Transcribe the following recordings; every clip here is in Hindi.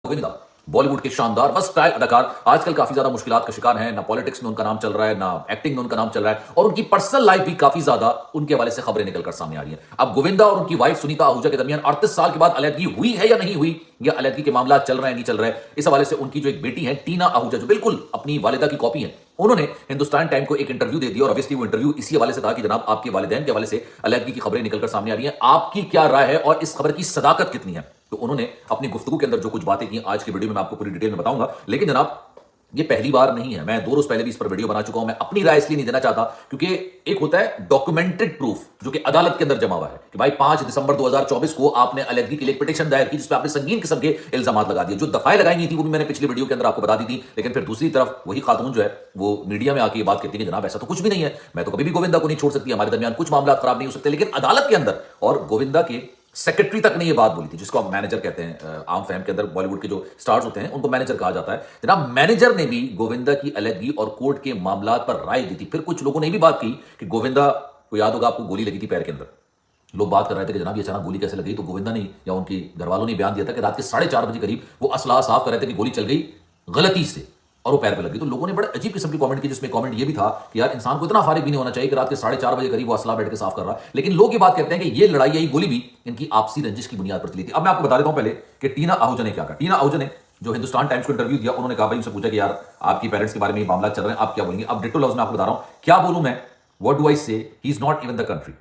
गोविंदा बॉलीवुड के शानदार वर्सटाइल अदाकार आजकल काफी ज्यादा मुश्किलात का शिकार हैं। ना पॉलिटिक्स में उनका नाम चल रहा है, ना एक्टिंग में उनका नाम चल रहा है, और उनकी पर्सनल लाइफ भी काफी ज्यादा उनके हवाले से खबरें निकलकर सामने आ रही हैं। अब गोविंदा और उनकी वाइफ सुनीता आहूजा के दरमियान 38 साल के बाद अलैदगी हुई है या नहीं हुई, या अलैदगी के मामला चल रहे हैं नहीं चल रहे हैं, इस हवाले से उनकी जो एक बेटी है टीना आहूजा, जो बिल्कुल अपनी वालिदा की कॉपी है, उन्होंने हिंदुस्तान टाइम को एक इंटरव्यू दे दिया। और ऑब्वियसली वो इंटरव्यू इसी हवाले से था कि जनाब आपके वालिदैन के हवाले से अलैदगी की खबरें निकलकर सामने आ रही हैं, आपकी क्या राय है और इस खबर की सदाकत कितनी है। तो उन्होंने अपनी गुफ्तगू के अंदर जो कुछ बातें की आज की वीडियो में मैं आपको पूरी डिटेल में बताऊंगा। लेकिन जनाब ये पहली बार नहीं है, मैं 2 रोज पहले भी इस पर वीडियो बना चुका हूं। मैं अपनी राय इसलिए नहीं देना चाहता क्योंकि एक होता है डॉक्यूमेंटेड प्रूफ जो कि अदालत के अंदर जमा हुआ है कि भाई 5 दिसंबर 2024 को आपने अलैदगी के लिए पिटीशन दायर की जिसमें आपने संगीन किस्म के इल्जाम लगा दिए। जो दफाएं लगाई गई थी वो भी मैंने पिछली वीडियो के अंदर आपको बता दी थी। लेकिन फिर दूसरी तरफ वही खातून जो है वो मीडिया में आके ये बात कहती है कि जनाब ऐसा तो कुछ भी नहीं है, मैं तो कभी भी गोविंदा को नहीं छोड़ सकती, हमारे दरमियान कुछ मामला खराब नहीं हो सकते। लेकिन अदालत के अंदर और गोविंदा के सेक्रेटरी तक ने ये बात बोली थी, जिसको आप मैनेजर कहते हैं। आम फैम के अंदर बॉलीवुड के जो स्टार्स होते हैं उनको मैनेजर कहा जाता है। जनाब मैनेजर ने भी गोविंदा की अलैदगी और कोर्ट के मामला पर राय दी थी। फिर कुछ लोगों ने भी बात की कि गोविंदा को याद होगा आपको गोली लगी थी पैर के अंदर। लोग बात कर रहे थे कि जनाब ये अचानक गोली कैसे लगी, तो गोविंदा ने या उनके घर वालों ने बयान दिया था कि रात के 4:30 बजे करीब वो असला साफ कर रहे थे कि गोली चल गई गलती से और वो पैर पे लगी। तो लोगों ने बड़े अजीब किस्म की कमेंट की, जिसमें कमेंट ये भी था कि यार इंसान को इतना फारिग भी नहीं होना चाहिए कि रात के 4:30 बजे करीब वो असला बैठ के साफ कर रहा है। लेकिन लोग ये बात कहते हैं कि ये लड़ाई यही गोली भी इनकी आपसी रंजिश की बुनियाद पर चली थी। अब मैं आपको बता देता हूं पहले कि टीना आहूजा ने क्या कहा। टीना आहूजा ने जो हिंदुस्तान टाइम्स को इंटरव्यू दिया, उन्होंने कहा, भाई उनसे पूछा कि यार आपकी पेरेंट्स के बारे में ये मामला चल रहे हैं, आप क्या बोलेंगे। अब डिटो लफ्ज में आपको बता रहा हूं क्या बोलूं मैं, what do I say, he is not even the country.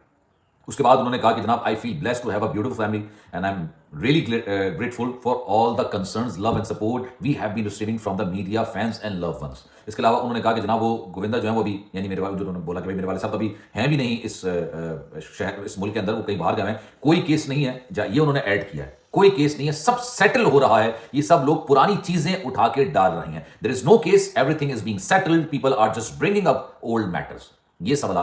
उसके बाद उन्होंने कहा कि जनाब I feel blessed to have a beautiful family and I am really grateful for all the concerns, love and support we have been receiving from the media, fans and love ones. इसके अलावा उन्होंने कहा कि जनाब वो गोविंदा जो है वो भी, यानी मेरे वाले जो उन्होंने बोला कि भाई मेरे वाले साहब अभी हैं भी नहीं इस शहर, इस मुल्क के अंदर, वो कहीं बाहर गए हैं, कोई केस नहीं है, ये उन्होंने ऐड किया है, कोई केस नहीं है, सब सेटल हो रहा है, ये सब लोग पुरानी चीजें उठा के डाल रहे हैं, there is no case, everything is being settled, people are just bringing up old matters. ये सवाल